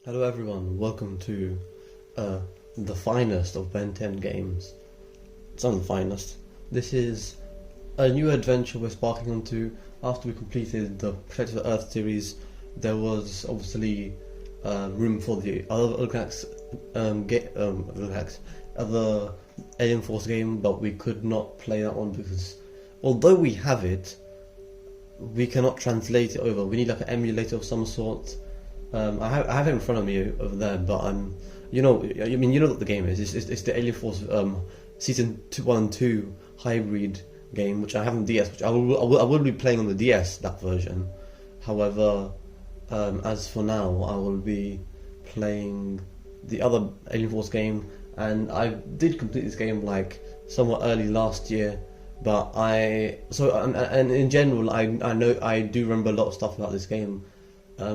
Hello everyone, welcome to the finest of Ben 10 games. It's not the finest. This is a new adventure we're sparking onto. After we completed the Protected Earth series, there was obviously room for the other Vilgax, other Alien Force game, but we could not play that one because although we have it, we cannot translate it over. We need like an emulator of some sort. I have it in front of me over there, but you know what the game is. It's the Alien Force season 1 and 2 hybrid game, which I have on DS, which I will be playing on the DS, that version. However, as for now, I will be playing the other Alien Force game, and I did complete this game like somewhat early last year. But and in general, I know I do remember a lot of stuff about this game.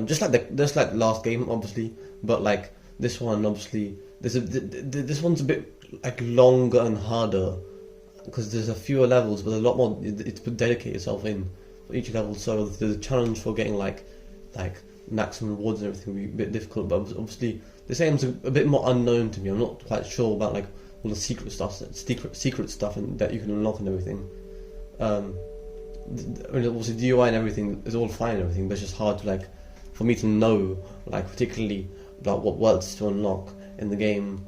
Just like the last game, obviously, but like this one, obviously, this one's a bit like longer and harder because there's a fewer levels, but a lot more. It's to dedicate yourself in for each level, so the challenge for getting like maximum rewards and everything will be a bit difficult. But obviously, this game's a bit more unknown to me. I'm not quite sure about like all the secret stuff, and that you can unlock and everything. I mean, obviously DUI and everything is all fine and everything, but it's just hard to like for me to know like particularly about what worlds to unlock in the game.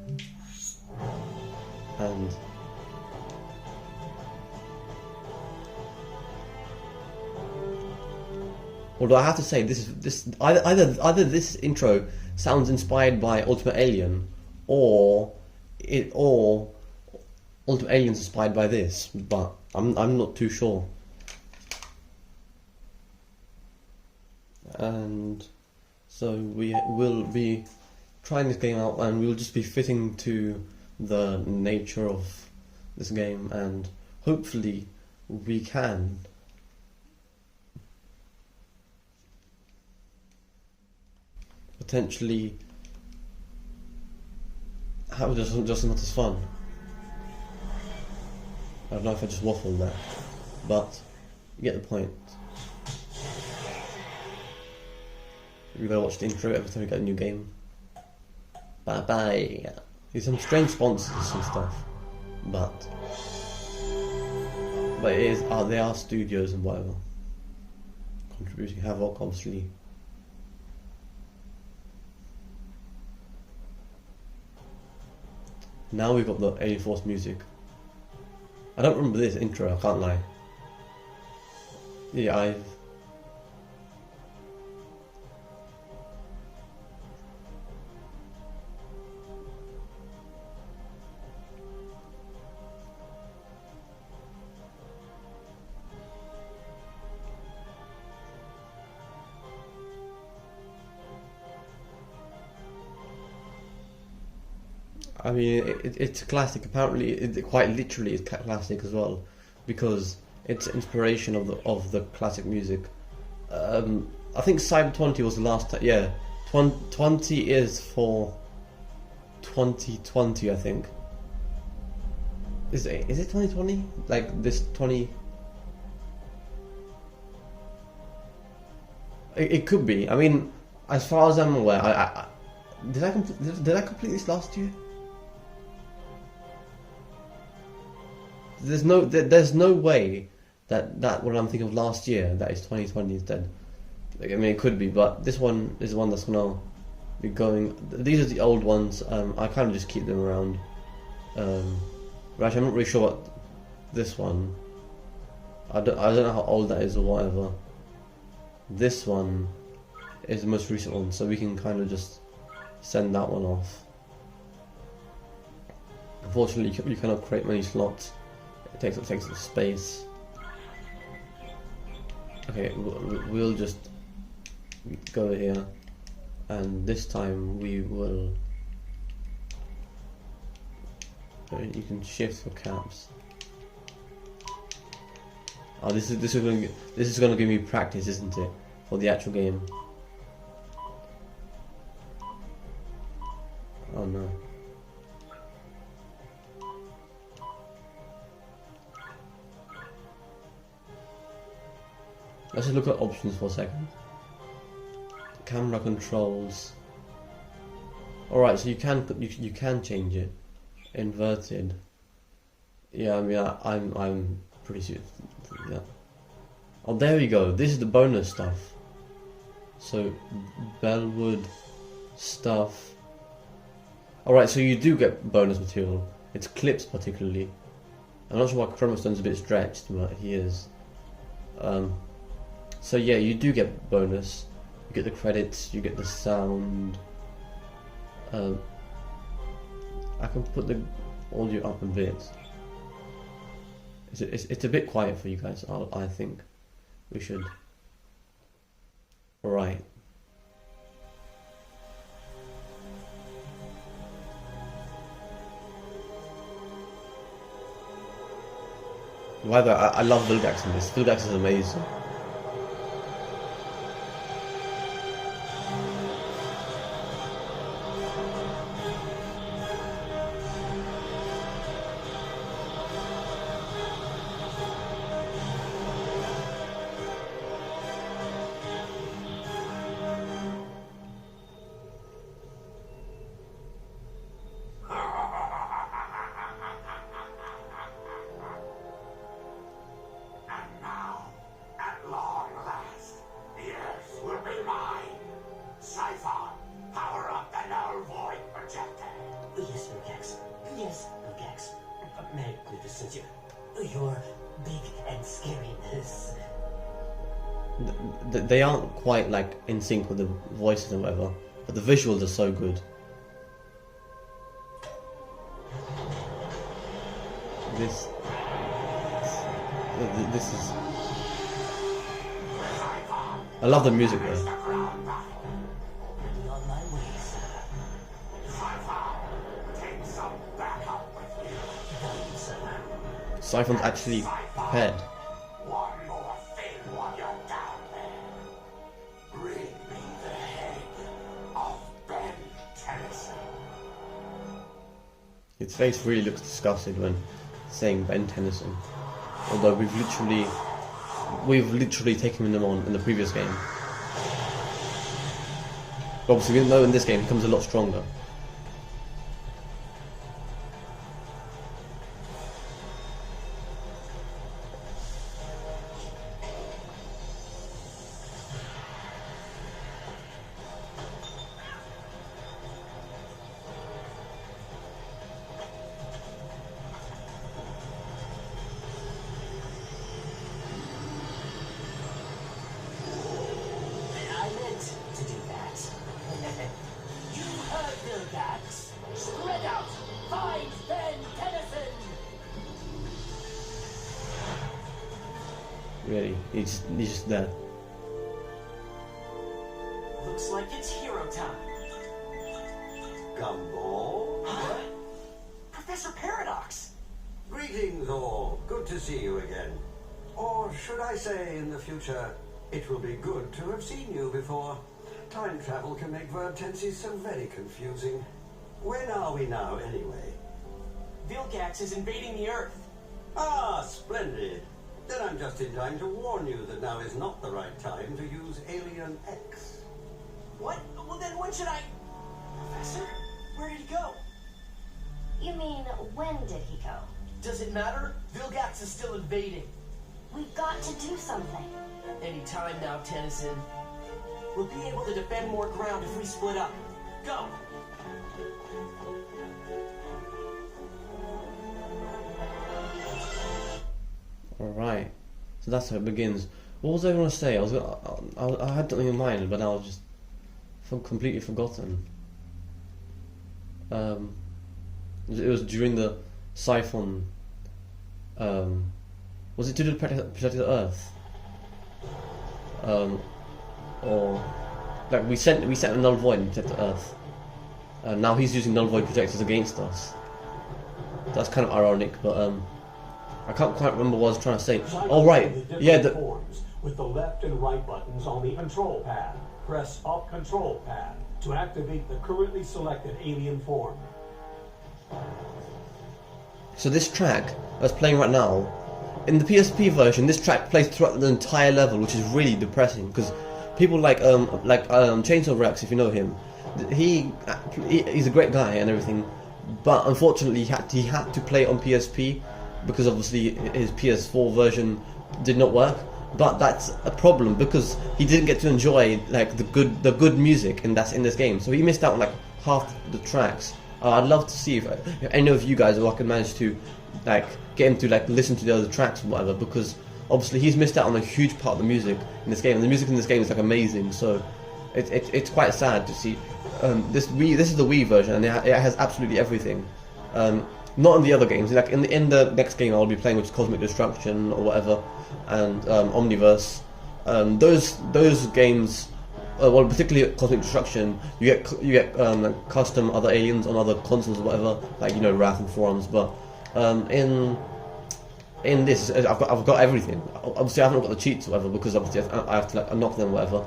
And although I have to say either this intro sounds inspired by Ultimate Alien or Ultimate Alien's inspired by this, but I'm not too sure. And so we will be trying this game out, and we'll just be fitting to the nature of this game, and hopefully we can potentially have just as much as fun. I don't know if I just waffled there, but you get the point. You gotta watch the intro every time you get a new game. Bye bye. There's some strange sponsors and stuff, but it is they are studios and whatever contributing. Havoc, obviously. Now we've got the Alien Force music. I don't remember this intro, I can't lie. Yeah, I mean, it's a classic. Apparently, it quite literally is classic as well, because it's inspiration of the classic music. I think Cyber 20 was the last time. Yeah, 20 is for 2020. I think. Is it 2020? Like this 20? It could be. I mean, as far as I'm aware, did I complete this last year? There's no way that what I'm thinking of last year, that is 2020 instead. Like, I mean, it could be, but this one is the one that's gonna be going. These are the old ones. I kind of just keep them around. But actually, I'm not really sure what this one. I don't know how old that is or whatever. This one is the most recent one, so we can kind of just send that one off. Unfortunately, you cannot create many slots. It takes up space. Okay, we'll just go here, and this time we will. You can shift for caps. Oh, this is gonna give me practice, isn't it, for the actual game? Oh no. Let's just look at options for a second. Camera controls. Alright, so you can change it. Inverted. Yeah, I mean I'm pretty sure. Yeah. Oh, there we go. This is the bonus stuff. So Bellwood stuff. Alright, so you do get bonus material. It's clips particularly. I'm not sure why Chromostone's a bit stretched, but he is. So yeah, you do get bonus. You get the credits, you get the sound. I can put the audio up a bit. It's a bit quiet for you guys, I think. We should. Right. However, I love Vilgax in this. Vilgax is amazing. Your big and scariness. They aren't quite like in sync with the voices and whatever, but the visuals are so good. This is. I love the music though. Siphon's actually prepared. One more thing while you're down there. Bring me the head of Ben Tennyson. His face really looks disgusted when saying Ben Tennyson. Although we've literally taken him on in the previous game. But obviously we know in this game he comes a lot stronger. Vilgax, spread out! Find Ben Tennyson! Really, he's just there. Looks like it's hero time. Gumball? Huh? Professor Paradox! Greetings all. Good to see you again. Or should I say in the future, it will be good to have seen you before. Time travel can make verb tenses so very confusing. Where are we now, anyway? Vilgax is invading the Earth. Ah, splendid. Then I'm just in time to warn you that now is not the right time to use Alien X. What? Well then when should I... Professor? Where did he go? You mean, when did he go? Does it matter? Vilgax is still invading. We've got to do something. Any time now, Tennyson. We'll be able to defend more ground if we split up. Go! Alright, so that's how it begins. What was I going to say? I had something in mind, but now I've just completely forgotten. It was during the Siphon. Was it to do protect the Earth? Or like we sent a null void and protect the Earth. Now he's using null void projectors against us. That's kind of ironic, but I can't quite remember what I was trying to say. Oh right, yeah. Forms with the left and right buttons on the control pad. Press up control pad to activate the currently selected alien form. So this track that's playing right now, in the PSP version, this track plays throughout the entire level, which is really depressing because people like Chainsaw Rex, if you know him, he's a great guy and everything, but unfortunately he had to play on PSP because obviously his PS4 version did not work. But that's a problem because he didn't get to enjoy like the good music in this game, so he missed out on like half the tracks. I'd love to see if any of you guys can manage to like get him to like listen to the other tracks or whatever, because obviously he's missed out on a huge part of the music in this game, and the music in this game is like amazing. So it's quite sad to see. This is the Wii version, and it has absolutely everything. Not in the other games. Like in the next game I'll be playing, which is Cosmic Destruction or whatever, and Omniverse. Those games, well, particularly Cosmic Destruction, you get like custom other aliens on other consoles or whatever, like Wrath and Forums. But in this, I've got everything. Obviously, I haven't got the cheats or whatever because obviously I have to like unlock them or whatever.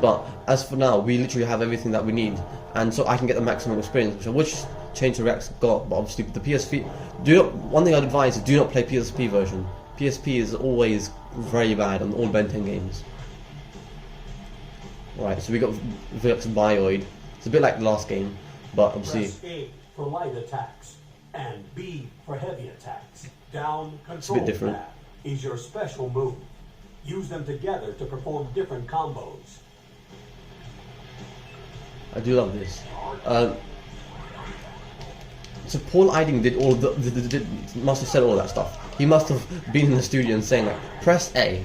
But as for now, we literally have everything that we need, and so I can get the maximum experience, which Chainsaw Rex got. But obviously, the PSP. One thing I'd advise is do not play PSP version. PSP is always very bad on all Ben 10 games. Right, so we got Vilgax Bioid. It's a bit like the last game, but obviously. Press A for light attacks and B for heavy attacks. Down control different. pad is your special move. Use them together to perform different combos. I do love this. So Paul Eiding did all must have said all that stuff. He must have been in the studio and saying like, press A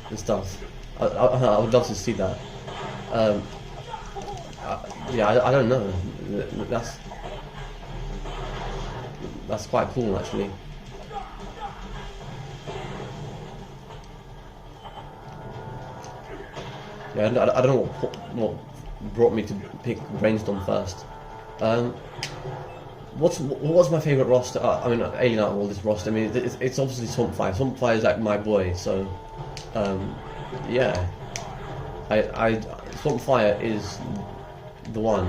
and stuff. I would love to see that. Yeah, I don't know. That's quite cool actually. Yeah, I don't know what brought me to pick Brainstorm first. What's my favourite roster? I mean, alien out of all this roster. I mean, it's obviously Swampfire. Swampfire is like my boy. So, yeah, Swampfire is the one.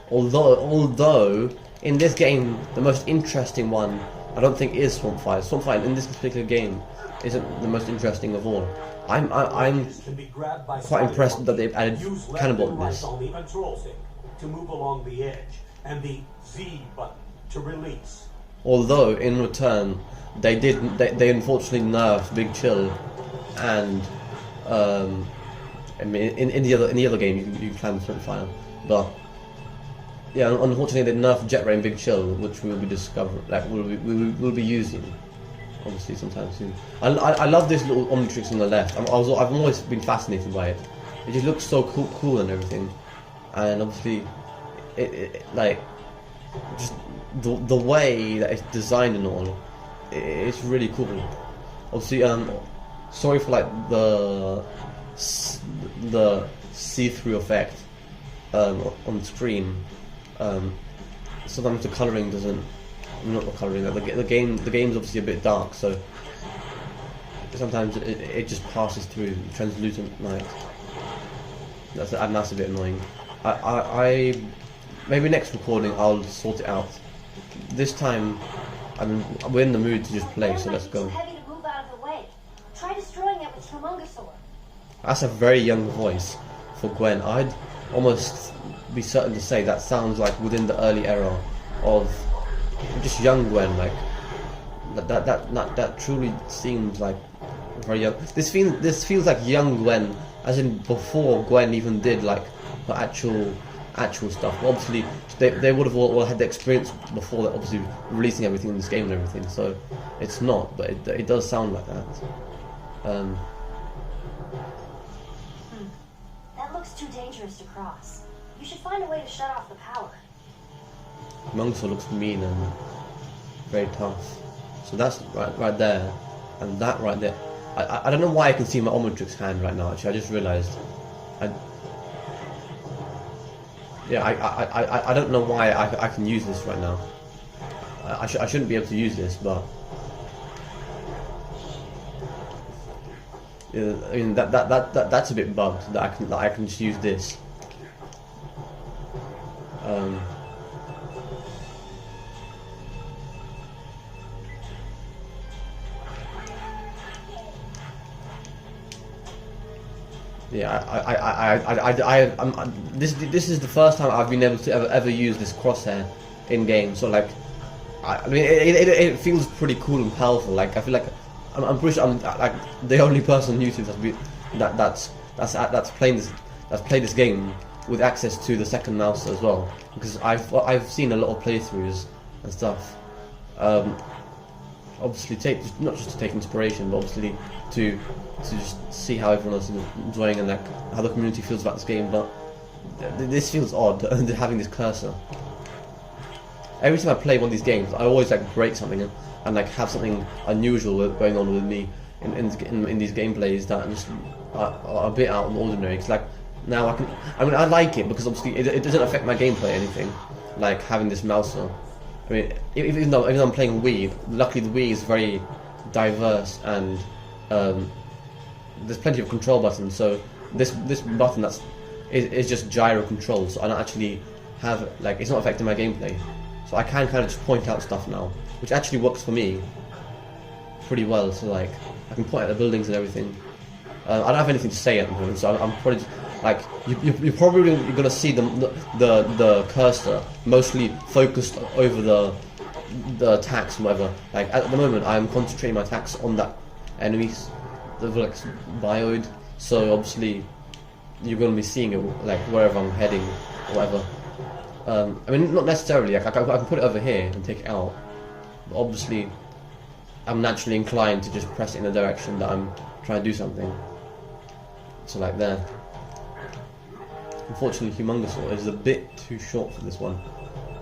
Although in this game, the most interesting one I don't think is Swampfire. Swampfire in this particular game isn't the most interesting of all. I'm quite impressed that they've added Cannibal in this. On the control stick to move along the edge, and the Z button to release. Although in return, they unfortunately nerfed Big Chill, and I mean in the other game you can plan Fire, but yeah, unfortunately they nerfed Jet Ray and Big Chill, which we will be discovering, like we'll be using. Obviously, sometime soon. I love this little Omnitrix on the left. I've always been fascinated by it. It just looks so cool and everything. And obviously, it like just the way that it's designed and all, it's really cool. Obviously, sorry for like the see-through effect on screen. Sometimes the coloring doesn't. Not the colouring. The game's obviously a bit dark, so sometimes it just passes through translucent light. That's a bit annoying. I maybe next recording I'll sort it out. This time, we're in the mood to just play, so let's go. Too heavy to move out of the way. Try destroying it with Humongosaur. That's a very young voice for Gwen. I'd almost be certain to say that sounds like within the early era of just young Gwen, like that truly seems like very young. This feels like young Gwen, as in before Gwen even did like her actual stuff. Obviously, they would have all had the experience before that, obviously releasing everything in this game and everything. So it's not, but it does sound like that. That looks too dangerous to cross. You should find a way to shut off the power. Mongso looks mean and very tough. So that's right there, and that right there. I don't know why I can see my Omnitrix hand right now. Actually, I just realised. I don't know why I can use this right now. I shouldn't be able to use this, but yeah, I mean that's a bit bugged. That I can just use this. Yeah, this is the first time I've been able to ever use this crosshair in game. So like, I mean, it feels pretty cool and powerful. Like I feel like I'm pretty sure I'm like the only person on YouTube that's played this game with access to the second mouse as well, because I've seen a lot of playthroughs and stuff. Obviously, not just to take inspiration, but obviously to just see how everyone else is enjoying and like how the community feels about this game. But this feels odd having this cursor. Every time I play one of these games, I always like break something and like have something unusual going on with me in these gameplays that just are a bit out of the ordinary. It's like now I like it because obviously it doesn't affect my gameplay or anything, like having this mouser. I mean, even though I'm playing Wii, luckily the Wii is very diverse and there's plenty of control buttons. So this button is just gyro control. So I don't actually have like it's not affecting my gameplay. So I can kind of just point out stuff now, which actually works for me pretty well. So like I can point at the buildings and everything. I don't have anything to say at the moment, so I'm probably like you're probably gonna see the cursor mostly focused over the attacks and whatever. Like at the moment, I'm concentrating my attacks on that enemies, the Vilgax bioid. So obviously, you're gonna be seeing it like wherever I'm heading or whatever. I mean, not necessarily. Like, I can put it over here and take it out. But obviously, I'm naturally inclined to just press it in the direction that I'm trying to do something. So like there. Unfortunately, Humongousaur is a bit too short for this one.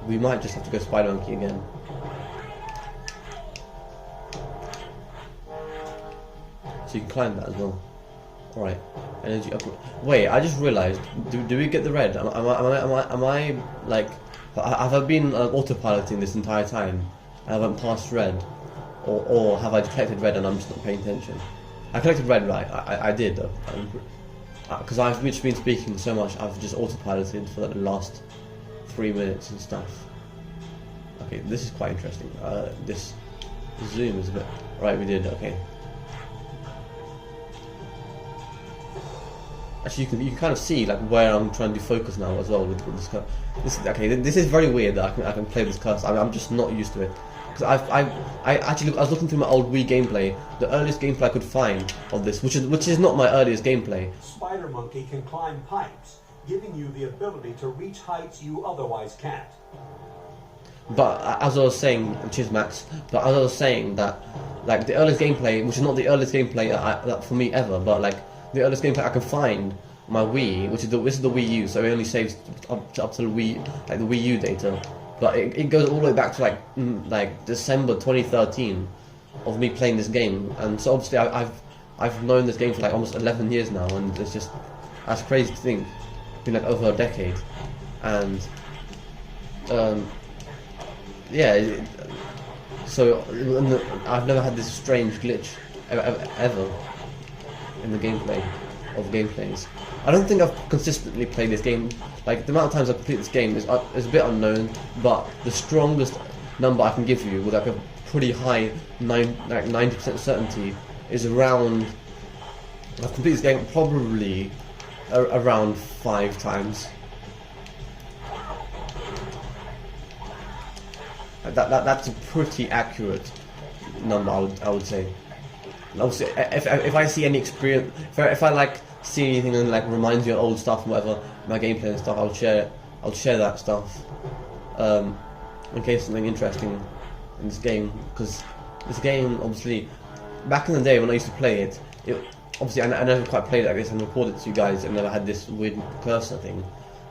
We might just have to go Spider Monkey again. So you can climb that as well. Alright, energy upgrade. Wait, I just realised. Do we get the red? Am I like? Have I been autopiloting this entire time? And I went past red, or have I collected red and I'm just not paying attention? I collected red, right? I did though. Because I've just been speaking so much, I've just autopiloted for the last 3 minutes and stuff. Okay, this is quite interesting. This zoom is a bit... Right, we did, okay. Actually, you can kind of see like where I'm trying to focus now as well with this cursor. This is very weird that I can play this cursor. I'm just not used to it. Because I was looking through my old Wii gameplay. The earliest gameplay I could find of this, which is not my earliest gameplay. Spider Monkey can climb pipes, giving you the ability to reach heights you otherwise can't. But as I was saying, cheers Max. But as I was saying that, like the earliest gameplay, which is not the earliest gameplay that for me ever, but like the earliest gameplay I can find on my Wii, this is the Wii U, so it only saves up to the Wii, like the Wii U data. But it goes all the way back to like December 2013 of me playing this game, and so obviously I've known this game for like almost 11 years now, and it's just that's crazy to think. It's been like over a decade, and yeah. So I've never had this strange glitch ever in the gameplay of gameplays. I don't think I've consistently played this game. Like the amount of times I've completed this game is a bit unknown, but the strongest number I can give you with like a pretty high 90% certainty is around. I've completed this game probably around 5 times. That's a pretty accurate number, I would say. And obviously, if I see any experience, if I like see anything that like reminds me of old stuff and whatever, my gameplay and stuff, I'll share that stuff in case something interesting in this game. Because this game, obviously, back in the day when I used to play it obviously I never quite played it like this and recorded it to you guys, and never had this weird cursor thing.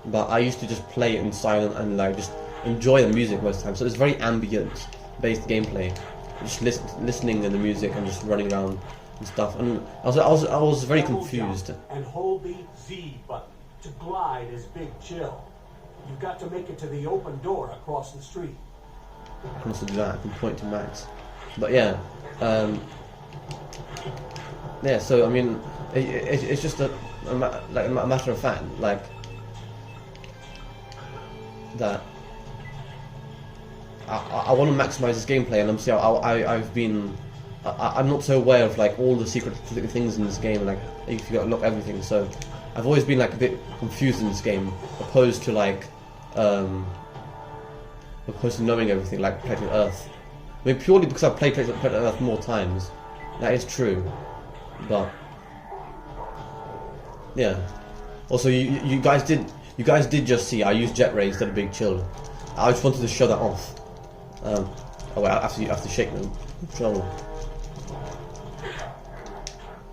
But I used to just play it in silent and like just enjoy the music most of the time. So it's very ambient based gameplay, just listening to the music and just running around and stuff. And I was very confused. And hold the Z button to glide as Big Chill. You've got to make it to the open door across the street. I can also do that. I can point to Max. But yeah, yeah. So I mean, it's just a matter of fact, like that. I want to maximize this gameplay, and obviously I'm not so aware of like all the secret things in this game. Like if you got to lock everything, so I've always been like a bit confused in this game, opposed to knowing everything like Planet Earth. I mean, purely because I've played Planet Earth more times. That is true, but yeah. Also, you guys did just see I used jet ray instead of big chill. I just wanted to show that off. Oh wait, I have to shake the controller.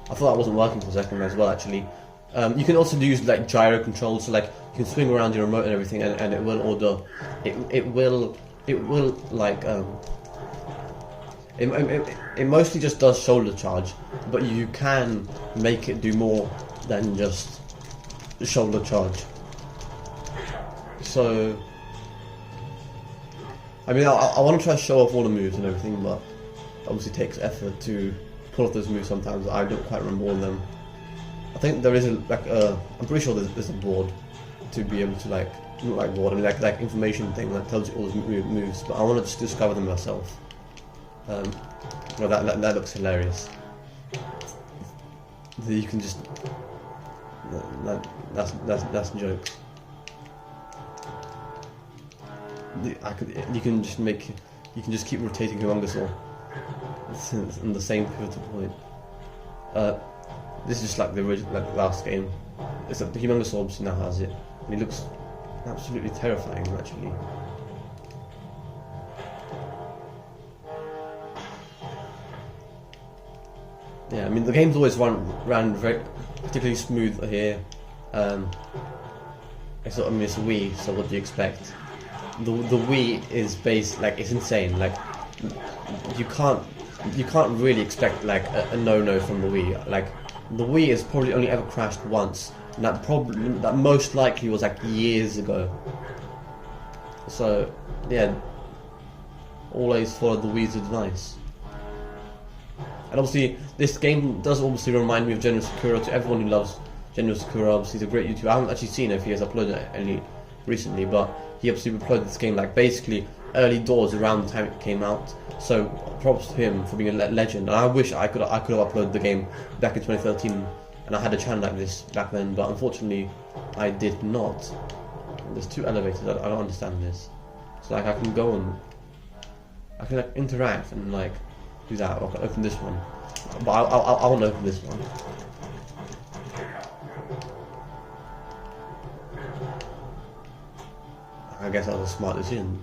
I thought that wasn't working for a second as well. Actually, you can also use like gyro controls, so like you can swing around your remote and everything, and it will order. It will like it mostly just does shoulder charge, but you can make it do more than just shoulder charge. So, I mean, I want to try to show off all the moves and everything, but obviously it takes effort to pull off those moves sometimes. I don't quite remember all of them. I think there is I'm pretty sure there's a board to be able to like, not like board, I mean like information thing that tells you all the moves, but I want to just discover them myself. Well, that looks hilarious. You can just that's jokes. You can just keep rotating Humongousaur in the same pivotal point. This is just like the original, like the last game. Except the Humongousaur obviously now has it, and he looks absolutely terrifying actually. Yeah, I mean the game's always ran very particularly smooth here. It's a Wii, so what do you expect? The Wii is based like it's insane. Like you can't really expect like a no from the Wii. Like the Wii has probably only ever crashed once, and that most likely was like years ago. So yeah, always follow the Wii's advice. And obviously, this game does obviously remind me of General Sakura. To everyone who loves General Sakura, obviously he's a great YouTuber. I haven't actually seen if he has uploaded any recently, but he obviously uploaded this game like basically early doors around the time it came out. So props to him for being a legend. And I wish I could have uploaded the game back in 2013, and I had a channel like this back then. But unfortunately, I did not. There's two elevators. I don't understand this. So like I can go and I can like interact and like do that. Or I can open this one, but I want to open this one. I guess that was a smart decision.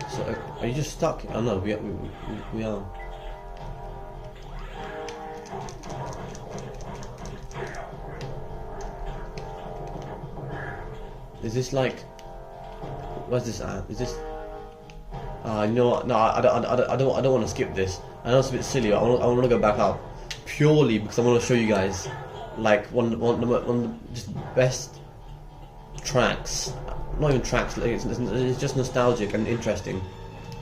So are you just stuck? Oh no, we are. Is this like? Where's this at? Is this? You know what? No, I don't want to skip this. I know it's a bit silly. I want to go back up purely because I want to show you guys like one of the just best tracks. Not even tracks. Like it's just nostalgic and interesting,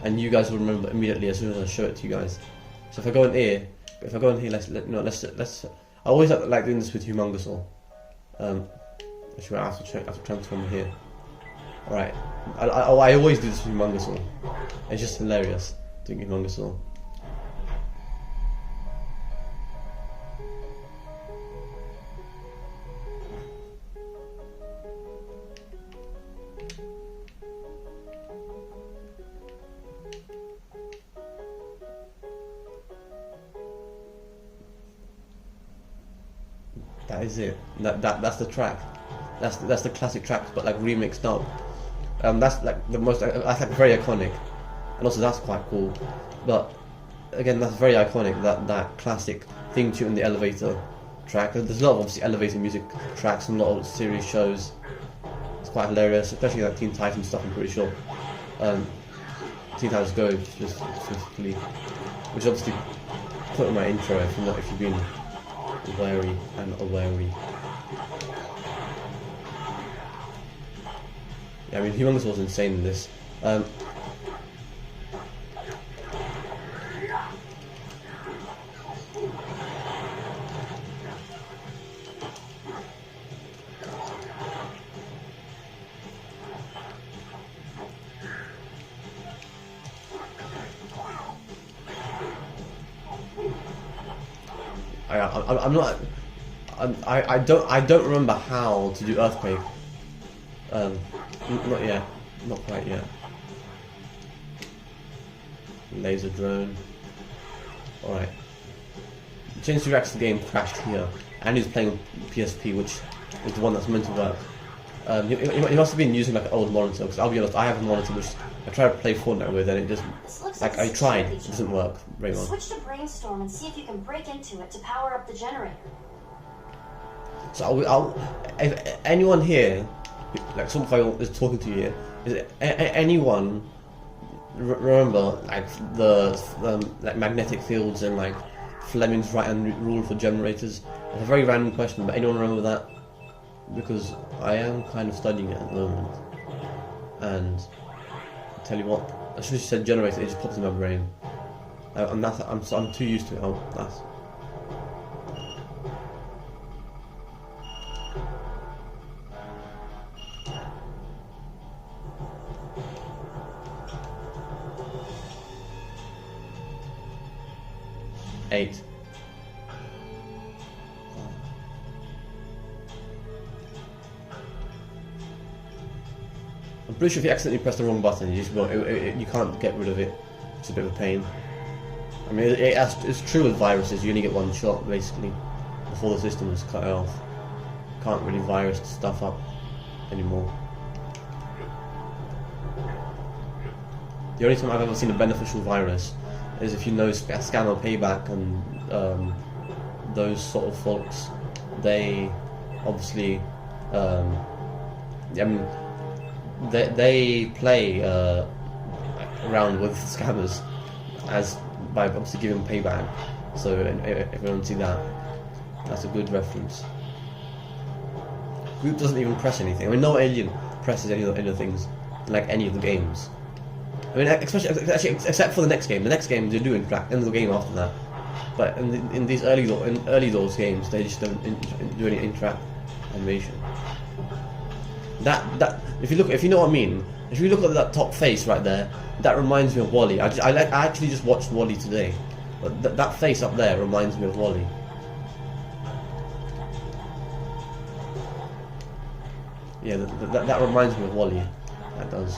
and you guys will remember immediately as soon as I show it to you guys. So if I go in here, let's. I always like doing this with Humongousaur. Actually, I have to transform here. Alright, I always do this with Humongousaur. It's just hilarious doing Humongousaur. That is it. That's the track. That's the classic tracks, but like remixed up. That's like the most. That's like very iconic, and also that's quite cool. But again, that's very iconic. That classic theme tune in the elevator track. There's a lot of obviously elevator music tracks and a lot of series shows. It's quite hilarious, especially like Teen Titans stuff. I'm pretty sure. Teen Titans Go just specifically, which obviously put in my intro if you've been wary and awary. Yeah, I mean, Humongous was insane in this. I'm not. I don't remember how to do earthquake. Not yet. Not quite yet. Laser drone. Alright. Since the game crashed here, and he's playing PSP, which is the one that's meant to work. He must have been using like an old monitor, because I'll be honest, I have a monitor which I try to play Fortnite with, and it just, like, I tried, it doesn't work very well. Switch to Brainstorm and see if you can break into it to power up the generator. So if anyone here, like someone is talking to you here, is anyone remember like the like magnetic fields and like Fleming's right-hand rule for generators? It's a very random question, but anyone remember that? Because I am kind of studying it at the moment, and I'll tell you what, as soon as you said generator, it just popped in my brain, and that's I'm too used to it. That's. Eight. I'm pretty sure if you accidentally press the wrong button, you just you can't get rid of it. It's a bit of a pain. I mean, it's true with viruses. You only get one shot basically before the system is cut off. Can't really virus stuff up anymore. The only time I've ever seen a beneficial virus is if you know Scammer Payback and those sort of folks. They obviously, I mean, they play around with scammers by obviously giving payback. So if everyone see that, that's a good reference. Group doesn't even press anything. I mean, no alien presses any of the things like any of the games. I mean, especially except for the next game. The next game they do interact. End of the game after that. But in these early those games, they just don't do any interact animation. That if you know what I mean. If you look at that top face right there, that reminds me of Wall-E. I actually just watched Wall-E today, but that face up there reminds me of Wall-E. Yeah, that reminds me of Wall-E. That does.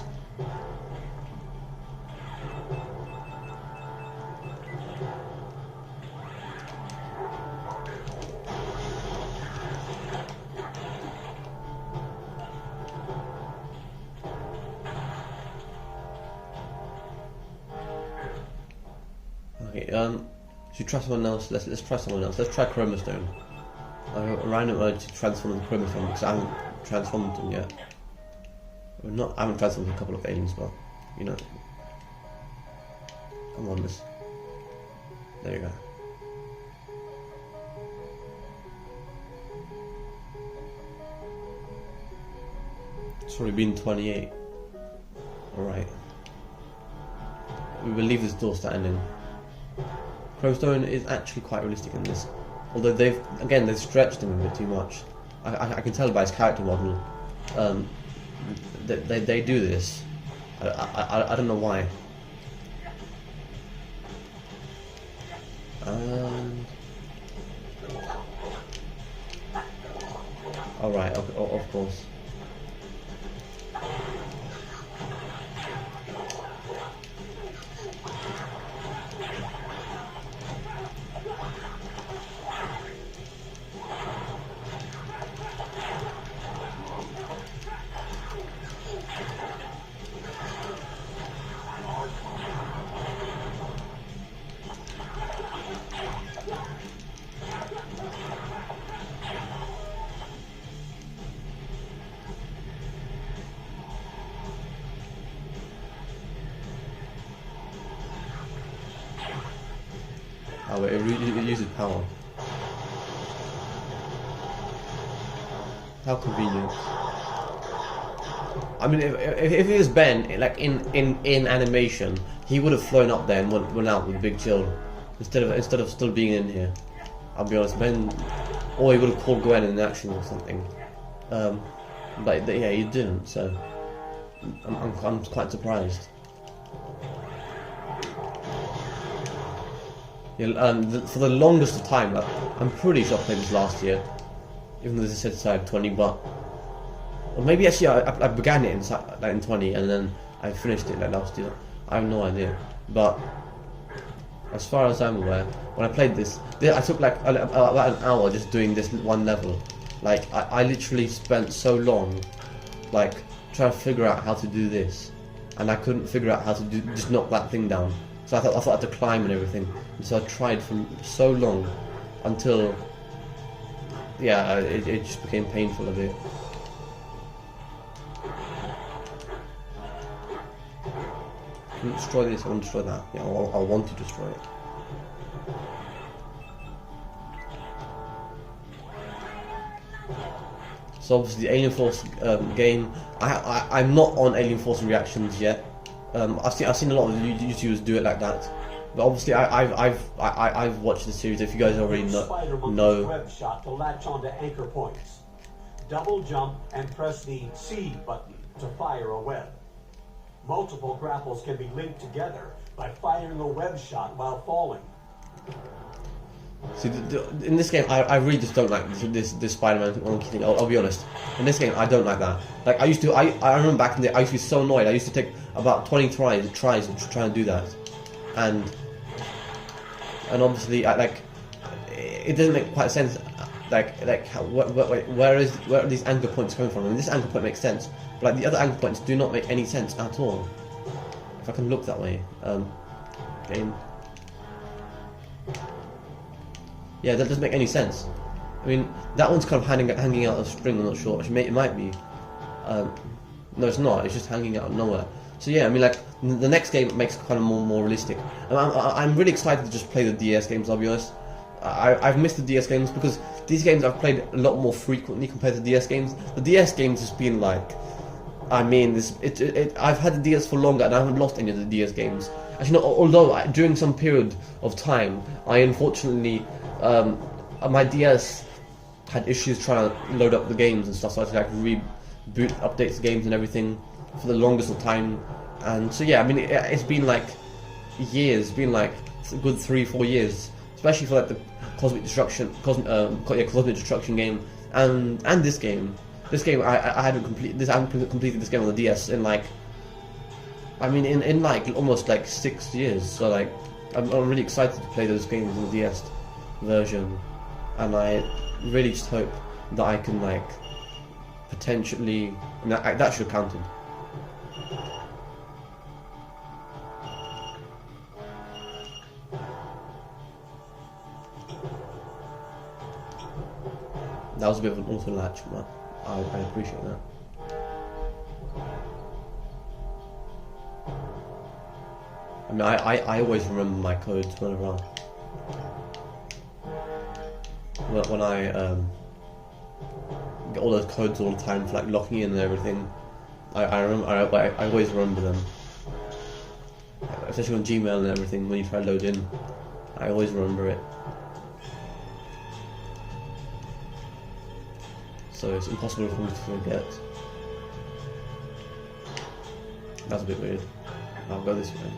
Okay, should try someone else. Let's try someone else. Let's try Chromostone. I have a random urge to transform the Chromostone because I haven't transformed them yet. I haven't transformed a couple of aliens, but you know. Come on, this. There you go. It's already been 28. Alright. We will leave this door standing. Chromostone is actually quite realistic in this, although they've stretched him a bit too much. I can tell by his character model. They do this. I don't know why. All right, of course. Oh, it uses power. How convenient. I mean, if it was Ben, like in animation, he would have flown up there and went out with Big Chill instead of still being in here. I'll be honest, Ben, or he would have called Gwen in action or something. But yeah, he didn't. So I'm quite surprised. Yeah, for the longest of time, like, I'm pretty sure I played this last year, even though this said I had 20, but or maybe actually I began it in 20 and then I finished it like last year. I have no idea, but as far as I'm aware, when I played this I took like about an hour just doing this one level. Like I literally spent so long, like trying to figure out how to do this, and I couldn't figure out how to just knock that thing down. So I thought I had to climb and everything. And so I tried for so long until, yeah, it just became painful a bit. Can you destroy this? I want to destroy that. Yeah, I want to destroy it. So obviously the Alien Force game, I'm not on Alien Force reactions yet. I've seen a lot of YouTubers do it like that, but obviously I've watched the series. If you guys already know. Web shot to latch onto anchor points. Double jump and press the C button to fire a web. Multiple grapples can be linked together by firing a web shot while falling. See, in this game, I really just don't like this Spider-Man monkey thing. I'll be honest. In this game, I don't like that. Like I remember back in the day, I used to be so annoyed. I used to take about 20 tries to try and do that, and obviously, it doesn't make quite sense. Where are these anchor points coming from? I mean, this anchor point makes sense, but like the other anchor points do not make any sense at all. If I can look that way, game. Yeah, that doesn't make any sense. I mean, that one's kind of hanging out of string. I'm not sure. It might be. No, it's not. It's just hanging out of nowhere. So yeah, I mean, like the next game makes it kind of more realistic. And I'm really excited to just play the DS games. I'll be honest. I've missed the DS games because these games I've played a lot more frequently compared to the DS games. The DS games has been like, I mean, I've had the DS for longer and I haven't lost any of the DS games. Actually, no, although during some period of time, I unfortunately. My DS had issues trying to load up the games and stuff, so I had to like reboot, update the games and everything for the longest of time. And so yeah, I mean, it's been like years, been like a good 3-4 years, especially for like the Cosmic Destruction game, and this game. This game I haven't completed this game on the DS in like, I mean, in like almost like 6 years. So like, I'm really excited to play those games on the DS version, and I really just hope that I can like potentially, I mean, that should have counted. That was a bit of an auto latch, but I appreciate that. I mean, I always remember my codes whenever when I get all those codes all the time for like locking in and everything. I always remember them, especially on Gmail and everything. When you try to load in, I always remember it. So it's impossible for me to forget. That's a bit weird. I'll go this way.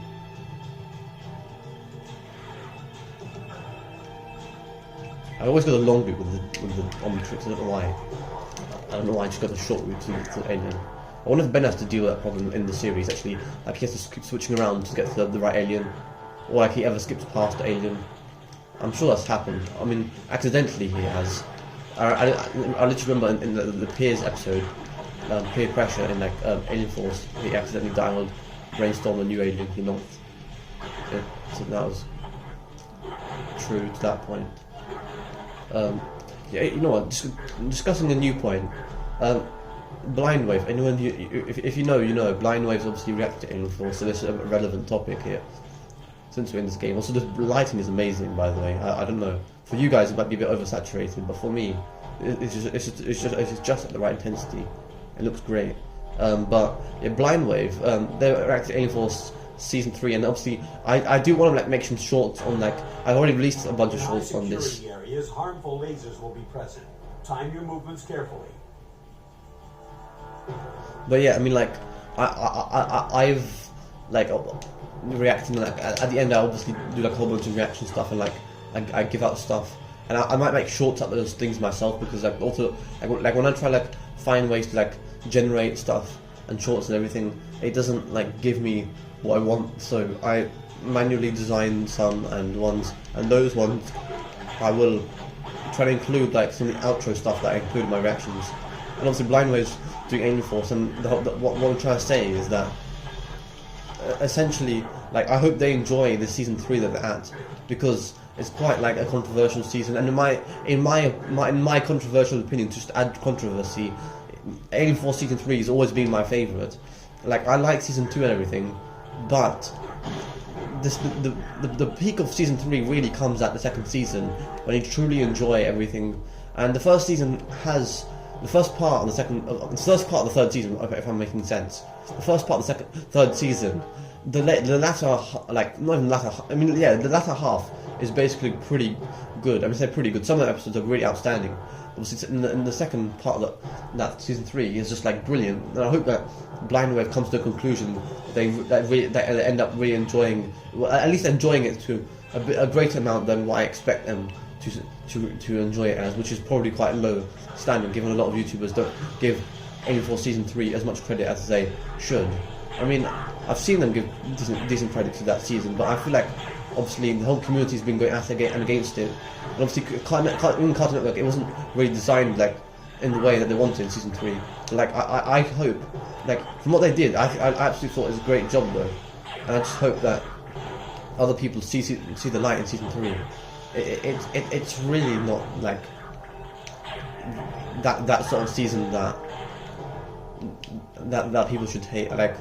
I always go the long route with the Omnitrix. I don't know why. I don't know why I just got the short route to Alien. I wonder if Ben has to deal with that problem in the series. Actually, like he has to keep switching around to get to the right alien, or like he ever skips past the alien. I'm sure that's happened. I mean, accidentally he has. I literally remember in the Piers episode, Peer Pressure in like Alien Force, he accidentally dialed Brainstorm a new alien. He knocked. Yeah, so that was true to that point. Yeah, you know what? Discussing a new point. Blind wave. Anyone, if you know, you know. Blind waves obviously react to Alien Force, so this is a relevant topic here. Since we're in this game, also the lighting is amazing. By the way, I don't know. For you guys, it might be a bit oversaturated, but for me, it's just at the right intensity. It looks great. But yeah, Blind Wave. They react to Alien Force Season 3, and obviously I do want to like make some shorts on like I've already released a bunch of shorts on this. Areas, harmful lasers will be present. Time your movements carefully. But yeah, I mean like I've like reacting. Like at the end, I obviously do like a whole bunch of reaction stuff, and like I give out stuff, and I might make shorts out of those things myself, because like also like when I try like find ways to like generate stuff and shorts and everything, it doesn't like give me what I want, so I manually design some ones, and those ones I will try to include like some outro stuff that I include in my reactions. And obviously Blind Wave's doing Alien Force, and what I'm trying to say is that essentially, like, I hope they enjoy the season 3 that they're at, because it's quite like a controversial season, and in my controversial opinion, just to add controversy, Alien Force season 3 has always been my favourite. Like, I like season 2 and everything, but the peak of season 3 really comes at the second season, when you truly enjoy everything. And the first season has the first part of the third season, if I'm making sense. The first part of the third season, the latter, like, not even latter, I mean, yeah, the latter half is basically pretty good. I mean, say pretty good. Some of the episodes are really outstanding. Obviously, in the second part of that season 3 is just like brilliant. And I hope that Blind Wave comes to a conclusion they end up really enjoying, well, at least enjoying it to a greater amount than what I expect them to enjoy it as, which is probably quite low standard, given a lot of YouTubers don't give Alien Force season 3 as much credit as they should. I mean, I've seen them give decent credit to that season, but I feel like obviously the whole community's been going at and against it. And obviously, in Cartoon Network, it wasn't really designed like in the way that they wanted in season 3. Like, I hope, like, from what they did, I absolutely thought it was a great job though, and I just hope that other people see the light in season 3. It's really not like that sort of season that people should hate. Like,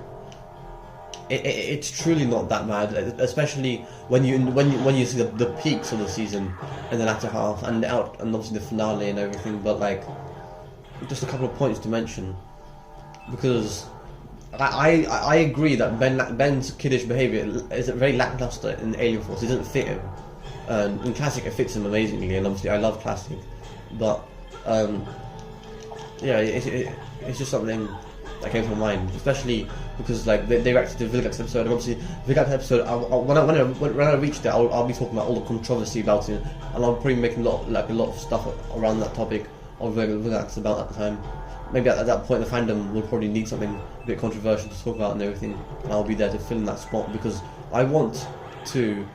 it's truly not that bad, especially when you see the peaks of the season in the latter half and obviously the finale and everything. But like, just a couple of points to mention, because I agree that Ben's kiddish behaviour is very lackluster in Alien Force. It doesn't fit him. In Classic it fits him amazingly, and obviously I love Classic, but yeah, it's just something that came to my mind, especially because like they reacted to the Vilgax episode, and obviously Vilgax episode, when I reach there, I'll be talking about all the controversy about it, and I'll probably making a lot of stuff around that topic of Vilgax about at the time. Maybe at that point the fandom will probably need something a bit controversial to talk about and everything, and I'll be there to fill in that spot, because I want to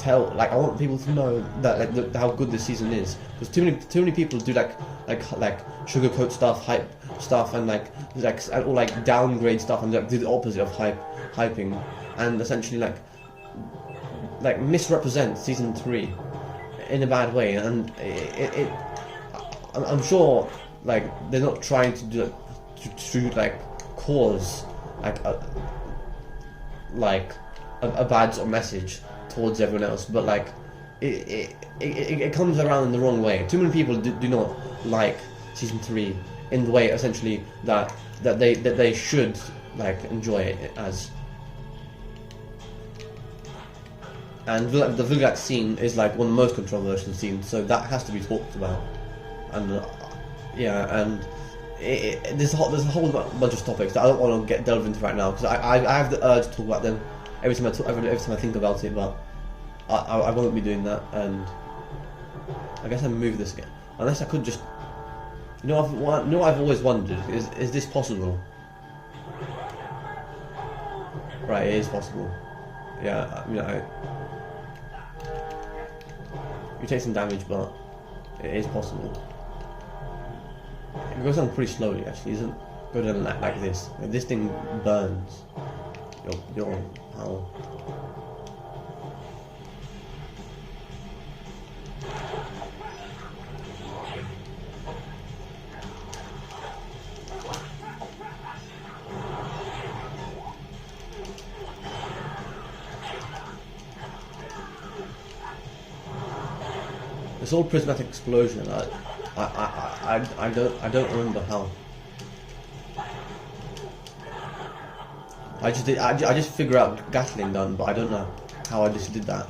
I want people to know that like how good this season is, because too many people do like sugarcoat stuff, hype stuff, and or like downgrade stuff, and like do the opposite of hyping, and essentially like misrepresent season 3 in a bad way. And I'm sure like they're not trying to do to like cause a bad sort of message towards everyone else, but like it comes around in the wrong way. Too many people do not like season 3 in the way essentially that they should like enjoy it as. And the Vilgax scene is like one of the most controversial scenes, so that has to be talked about. And yeah, and there's a whole bunch of topics that I don't want to delve into right now, because I have the urge to talk about them every time I think about it, but I won't be doing that. And I guess I move this again, unless I could just, what I've always wondered is this possible? Right, it is possible. Yeah, I mean, you take some damage, but it is possible. It goes down pretty slowly, actually. It doesn't go down like this. If this thing burns, you're how. This whole prismatic explosion, I don't remember how. I just figure out Gatling done, but I don't know how I just did that.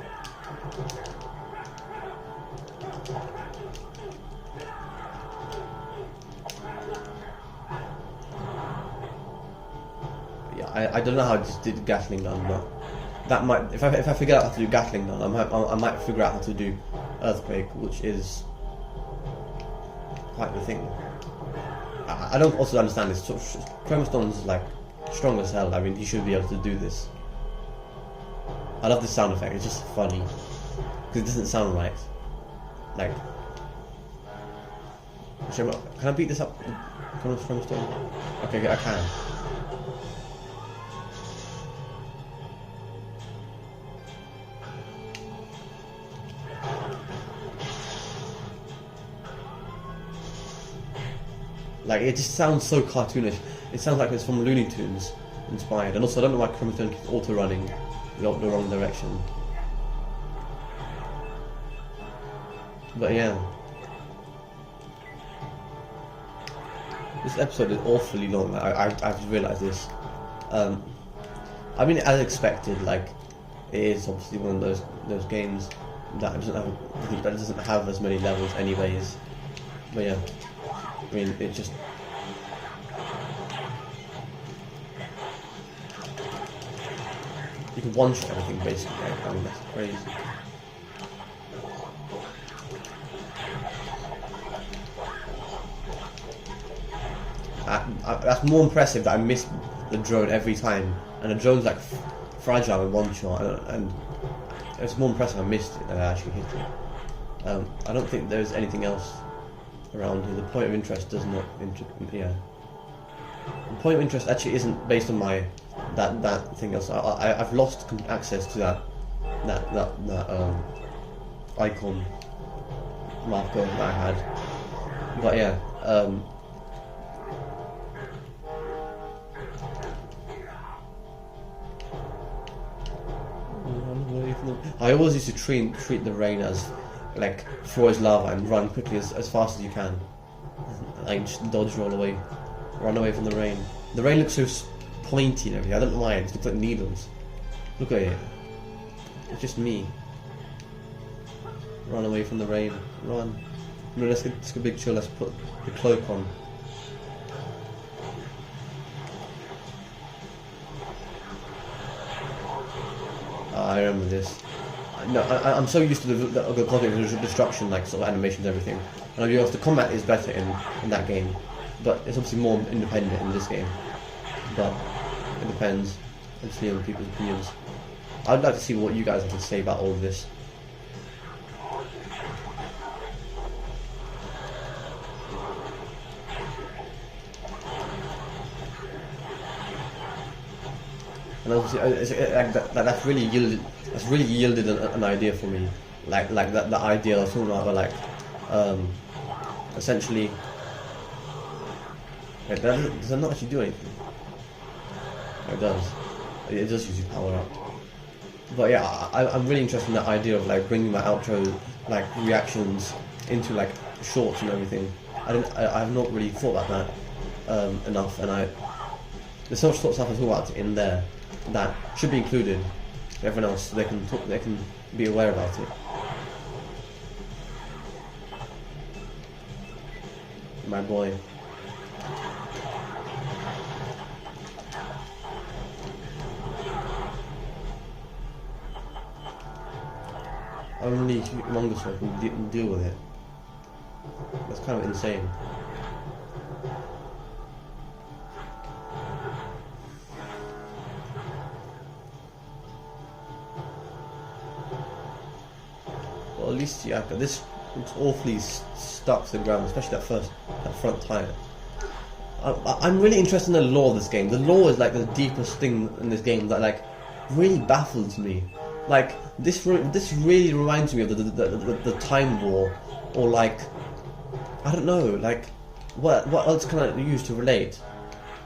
But yeah, I don't know how I just did Gatling gun, but that might, if I figure out how to do Gatling gun, I might figure out how to do Earthquake, which is quite the thing. I don't also understand this. Chromastone's like strong as hell. I mean, he should be able to do this. I love this sound effect. It's just funny because it doesn't sound right. Like, can I beat this up? Chromastone? Okay, I can. Like, it just sounds so cartoonish. It sounds like it's from Looney Tunes inspired. And also, I don't know why Chromastone keeps auto-running the wrong direction. But yeah. This episode is awfully long. I've realised this. I mean, as expected, like, it is obviously one of those games that doesn't have as many levels anyways. But yeah. I mean, it just... You can one-shot everything, basically, right? I mean, that's crazy. That's more impressive that I missed the drone every time. And the drone's like fragile in one-shot, and it's more impressive I missed it than I actually hit it. I don't think there's anything else around here. The point of interest does not the point of interest actually isn't based on my that thing else. I've lost access to that icon marker that I had. But yeah, I always used to treat the rain as like Freud's lava and run quickly as fast as you can. Like just dodge, roll away, run away from the rain. The rain looks so pointy and everything. I don't know why. It looks like needles. Look at it. It's just me. Run away from the rain. Run. No, let's get a big chill. Let's put the cloak on. I remember this. No, I'm so used to the cosmic destruction, like sort of animations and everything. And I realised the combat is better in that game, but it's obviously more independent in this game. But it depends. It's on people's opinions. I'd like to see what you guys have to say about all of this. And obviously, that's really yielded an idea for me, like that idea I was talking about, like essentially, does that not actually do anything? It does. It does use your power up. But yeah, I'm really interested in that idea of like bringing my outro like reactions into like shorts and everything. I have not really thought about that enough, and there's so much sort of stuff I talk about in there that should be included. Everyone else, they can be aware about it. My boy. Only Humongous can deal with it. That's kind of insane. Well, at least yeah, this looks awfully stuck to the ground, especially that front tire. I'm really interested in the lore of this game. The lore is like the deepest thing in this game that like really baffles me. Like this really reminds me of the Time War, or like I don't know, like what else can I use to relate?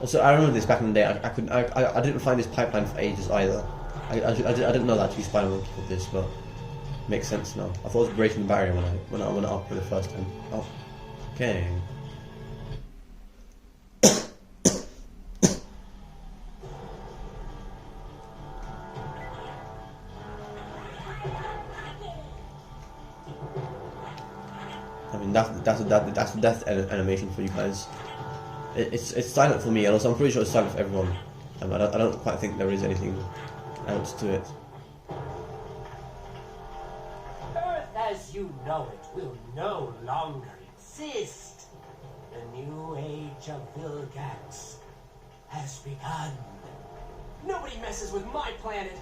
Also, I remember this back in the day. I didn't find this pipeline for ages either. I didn't know that to be Spider-Man for this, but makes sense now. I thought it was breaking the barrier when I went up for the first time. Oh, okay. I mean that's a death animation for you guys. It's silent for me, and also I'm pretty sure it's silent for everyone. I don't quite think there is anything else to it. Earth as you know it will no longer exist. The new age of Vilgax has begun. Nobody messes with my planet.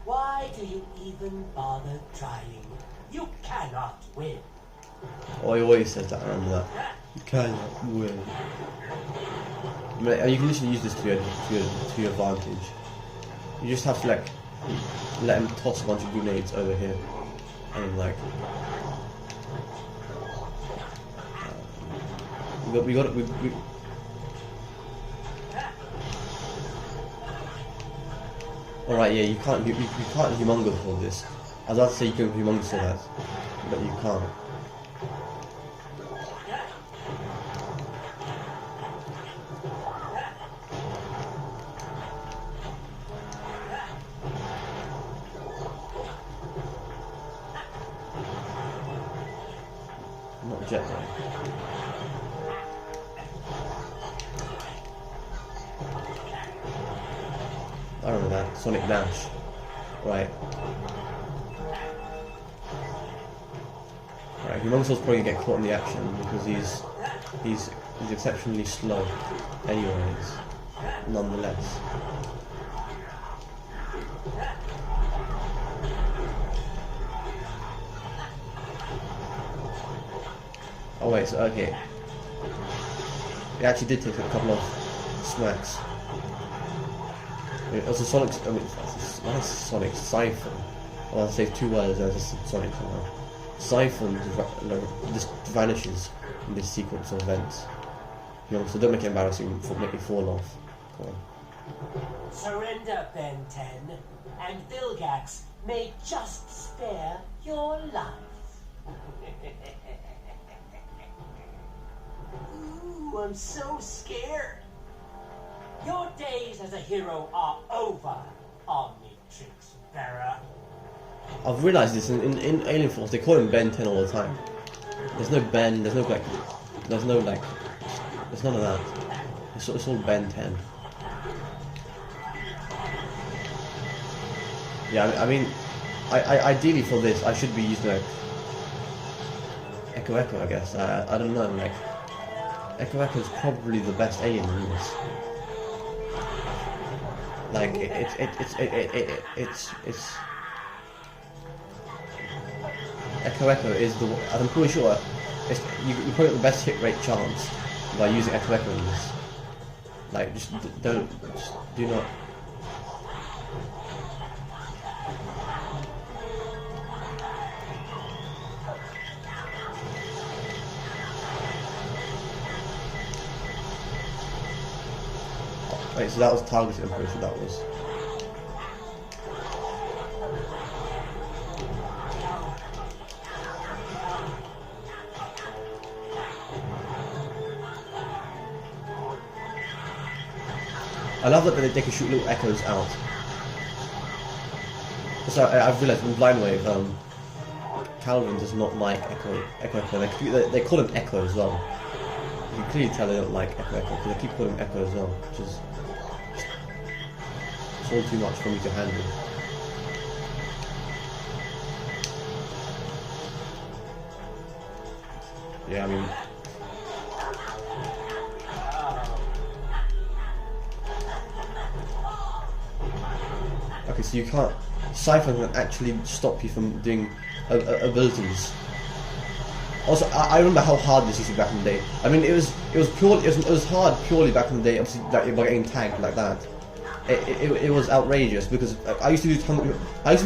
Why do you even bother trying? You cannot win. Oh, he always says that, I remember that. You cannot win. I mean, you can literally use this to your advantage. You just have to like let him toss a bunch of grenades over here, and like we got it. All right, yeah, you can't humongous for this. I was about to say you can humongous for that, but you can't. Not jet though. I remember that. Sonic Dash. Right. Right, Humongous probably gonna get caught in the action because he's exceptionally slow anyways, nonetheless. Oh wait, so okay. It actually did take a couple of smacks. It was a Sonic. I mean, why is Sonic Siphon? I want to say two words. I just said Sonic somehow. Siphon just vanishes in this sequence of events. You know, so don't make it embarrassing. Make it fall off. Come on. Surrender, Ben 10, and Vilgax may just spare your life. Ooh, I'm so scared. Your days as a hero are over, Omnitrix bearer. I've realised this in Alien Force. They call him Ben 10 all the time. There's no Ben. There's none of that. It's all Ben 10. Yeah, I mean, ideally for this, I should be using like Echo, I guess. I don't know. Like Echo is probably the best alien in this. Like it's Echo is the. I'm pretty sure you probably got the best hit rate chance by using Echo in this. Like just do not. Wait, so that was targeted, I'm pretty sure that was. I love that they can shoot little echoes out. So I've realised in Blind Wave, Calvin does not like Echo. They call him Echo as well. You can clearly tell they don't like Echo because they keep calling him Echo as well, which is it's all too much for me to handle. Yeah, I mean. Okay, so you can't. Siphon can actually stop you from doing abilities. Also, I remember how hard this used to be back in the day. I mean, it was hard purely back in the day. Obviously, like, by getting tagged like that. It was outrageous because I used to be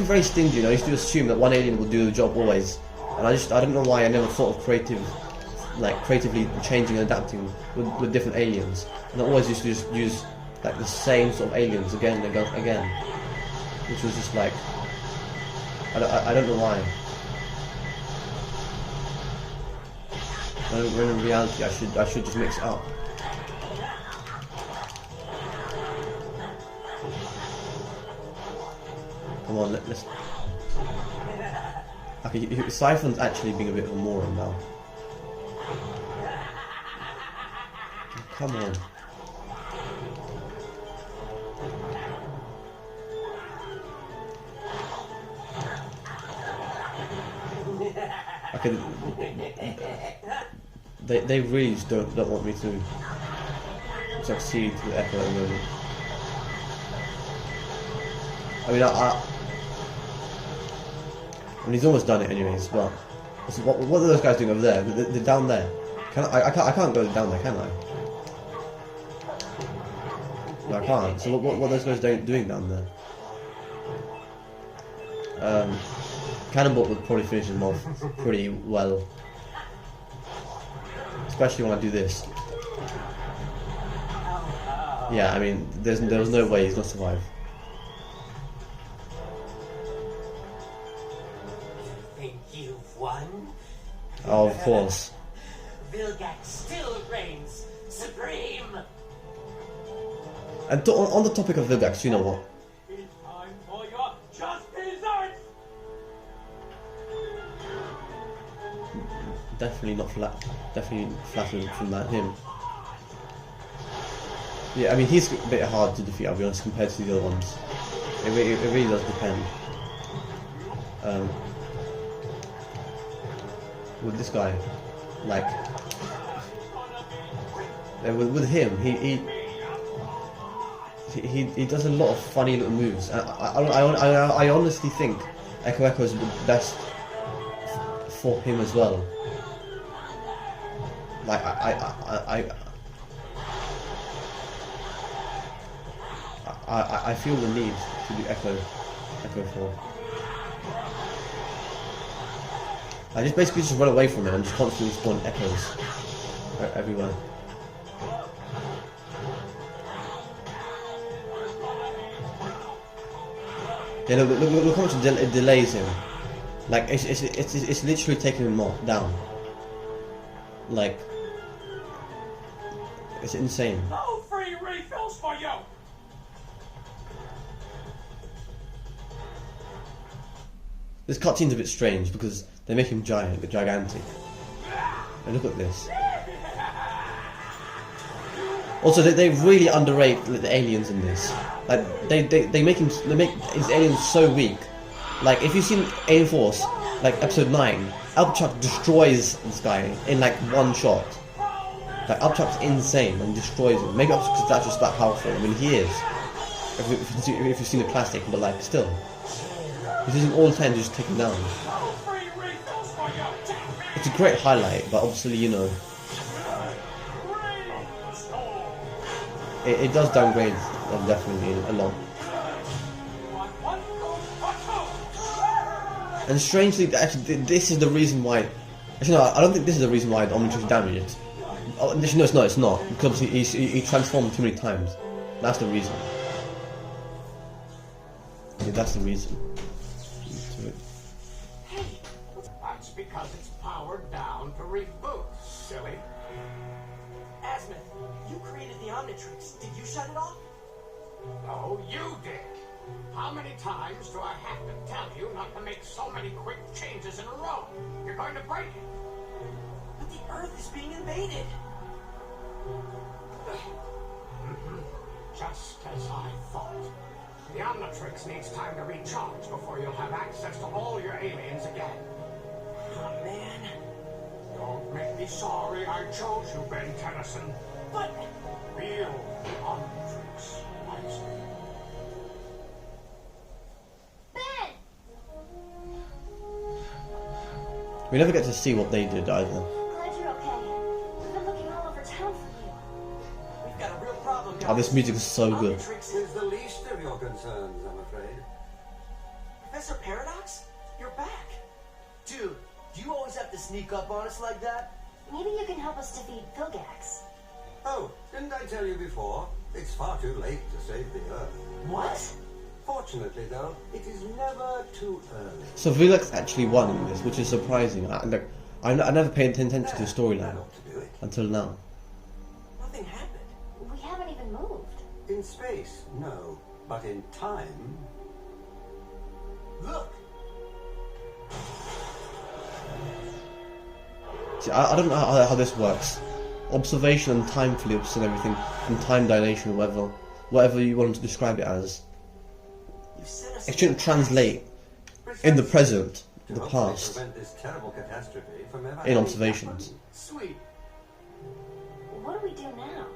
very stingy. And I used to assume that one alien would do the job always, and I don't know why I never thought of creatively changing and adapting with different aliens. And I always used to just use like the same sort of aliens again and again, which was just like I don't know why. When in reality, I should just mix it up. Come on, let's. Okay, Siphon's actually being a bit of a moron now. Come on. I can. They really just don't want me to succeed with Echo at the moment. I mean, he's almost done it anyways. But what are those guys doing over there? They're down there. I can't go down there, can I? No, I can't. So what are those guys doing down there? Cannonball would probably finish him off pretty well, especially when I do this. Yeah, I mean, there was no way he's gonna survive. Think you've won? Oh, of course. Vilgax still reigns supreme. And on the topic of Vilgax, you know what? It's time for your just desserts. Definitely not flattered from him. Yeah, I mean, he's a bit hard to defeat, I'll be honest, compared to the other ones. It really does depend. With this guy, like, with him, he does a lot of funny little moves. I honestly think Echo is the best for him as well. Like I feel the need to do Echo 4. I just basically just run away from him and just constantly spawn echoes everywhere. Yeah, look how much it delays him. Like it's literally taking him down. Like it's insane. No free refills for you! This cutscene's a bit strange because they make him gigantic. And look at this. Also, they really underrate the aliens in this. Like they make his aliens so weak. Like if you've seen Alien Force, like episode 9, Alpchuck destroys this guy in like one shot. Like Alpchuck's insane and destroys him. Maybe because that's just that powerful. I mean, he is. If you've seen the classic, but like still. He's using all 10 to just take him down. It's a great highlight, but obviously, you know, it does downgrade them definitely a lot. And strangely, actually, this is the reason why. Actually, no, I don't think this is the reason why the Omnitrix damaged it. Oh, no, it's not. Because he transformed too many times. That's the reason. Yeah, that's the reason. That's because it's powered down to reboot, silly. Azimuth, you created the Omnitrix. Did you shut it off? Oh, you did. How many times do I have to tell you not to make so many quick changes in a row? You're going to break it. But the Earth is being invaded. Just as I thought. The Omnitrix needs time to recharge before you'll have access to all your aliens again. Oh, man. Don't make me sorry I chose you, Ben Tennyson. But... Wield the Omnitrix wisely. Ben! We never get to see what they did either. Glad you're okay. We've been looking all over town for you. we've got a real problem, guys. Oh, this music is so good. Omnitrix Is the least of your concerns, I'm afraid. Professor Paradox? You're back. Dude, do you always have to sneak up on us like that? Maybe you can help us defeat Vilgax. Oh, didn't I tell you before? It's far too late to save the Earth. What? Fortunately, though, it is never too early. So Vilgax actually won in this, which is surprising. I never paid attention to the storyline That ought to do it. until now. Nothing happened. We haven't even moved. In space, no. But in time... Look! See, I don't know how this works. Observation and time flips and everything, and time dilation, whatever you want to describe it as. You sent us It shouldn't translate in the present to the hopefully past prevent this terrible catastrophe from ever in happening. observations. Sweet. What do we do now?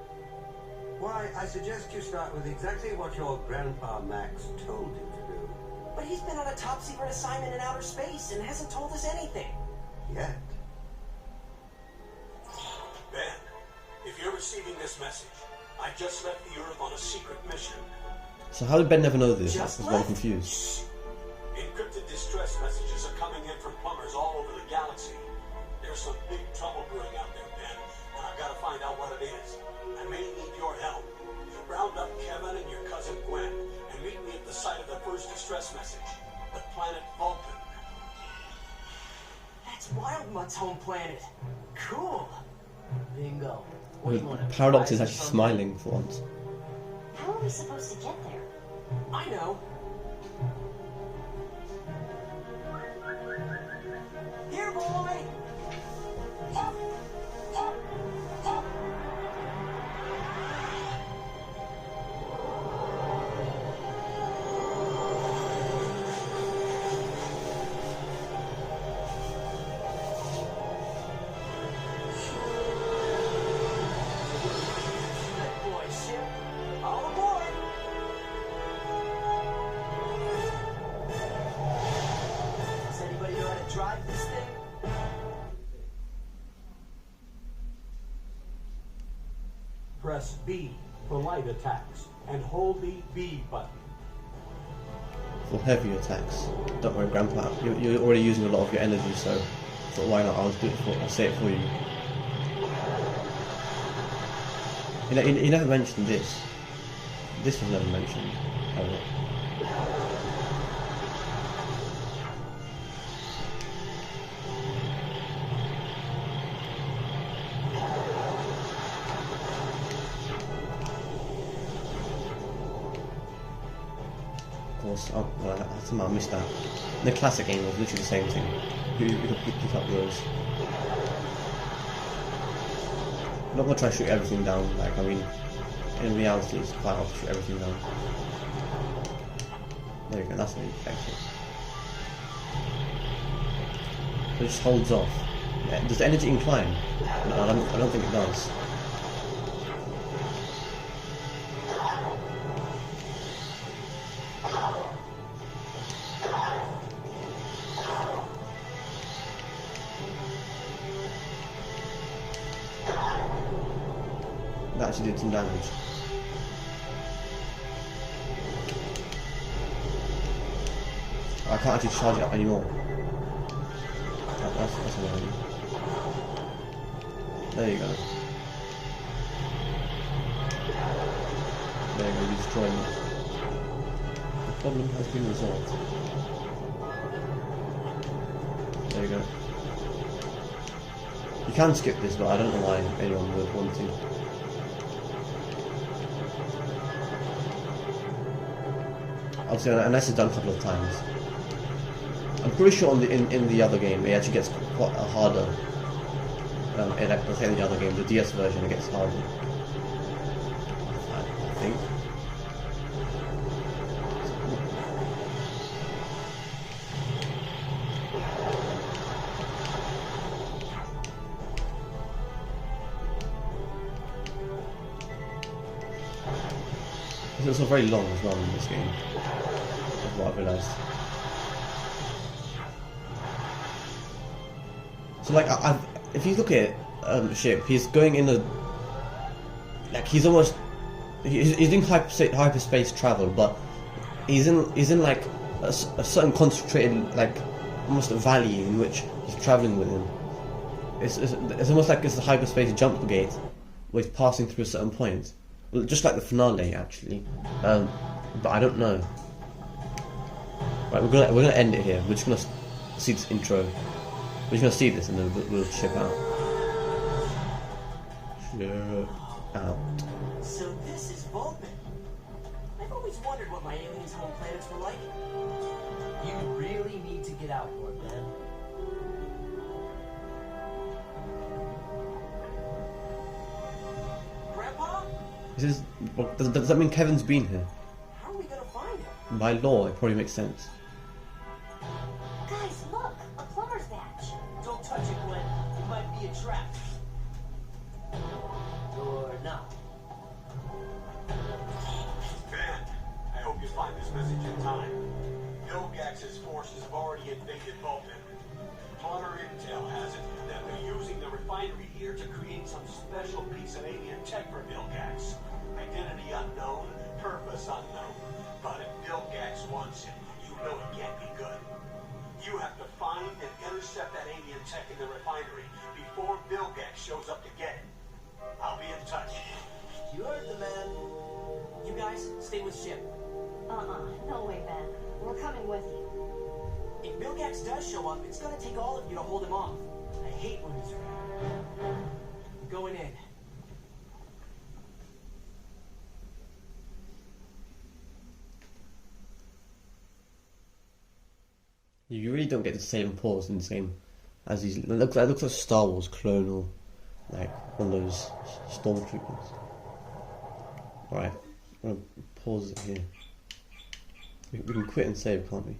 Why, I suggest you start with exactly what your grandpa Max told you to do. But he's been on a top secret assignment in outer space and hasn't told us anything. Yet. Ben, if you're receiving this message, I just left the Earth on a secret mission. So how did Ben never know this? Just That's why I'm left? confused. Encrypted distress messages are coming in from plumbers all over the galaxy. There's some big trouble brewing out there, Ben, and I've got to find out what it is. I may need your help. Round up Kevin and your cousin Gwen, and meet me at the site of the first distress message, the planet Vulcan. That's Wildmutt's home planet. Cool. Bingo. What do you want? Paradox is actually smiling for once. How are we supposed to get there? I know. Here, boy. Good boy, ship. All aboard. Does anybody know how to drive this thing? Press B for light attacks, and hold the B button. For heavy attacks. Don't worry, Grandpa. You're already using a lot of your energy, so I thought, why not? I'll say it for you. He never mentioned this. This was never mentioned. Ever. Of course, somehow I missed that. In the classic game, it was literally the same thing. You could pick up those. I'm not gonna try to shoot everything down. Like, I mean, in reality, it's quite hard to shoot everything down. There you go. That's how you affect it. So it just holds off. Yeah, does the energy incline? No, I don't think it does. That actually did some damage. I can't actually charge it up anymore. That's annoying. There you go. There you go, you destroying it. The problem has been resolved. There you go. You can skip this, but I don't know why anyone would want to. Obviously, unless it's done a couple of times. I'm pretty sure in the other game it actually gets quite harder. In the other game, the DS version, it gets harder. I think. It's also very long as well in this game. That's what I realised. So like, if you look at ship, he's going in a, like he's doing hyperspace travel, but he's in like a certain concentrated, like almost a valley in which he's traveling with him. It's almost like it's a hyperspace jump gate where he's passing through a certain point. Well, just like the finale, actually, but I don't know. Right, we're gonna end it here. We're just gonna see this intro. We're just gonna see this and then we'll ship out. Ship out. So this is Vulcan. I've always wondered what my aliens' home planets were like. You really need to get out more, Ben. Grandpa? Does that mean Kevin's been here? How are we gonna find him? By law, it probably makes sense. Guys, look! refinery here to create some special piece of alien tech for Vilgax. Identity unknown, purpose unknown. But if Vilgax wants it, you know it can't be good. You have to find and intercept that alien tech in the refinery before Vilgax shows up to get it. I'll be in touch. You heard the man. You guys, stay with ship. No way, Ben. We're coming with you. If Vilgax does show up, it's gonna take all of you to hold him off. I hate when he's around. I'm going in. You really don't get the same pause in this game as these. It looks like a Star Wars clone or like one of those stormtroopers. Alright, I'm gonna pause it here. We can quit and save, can't we?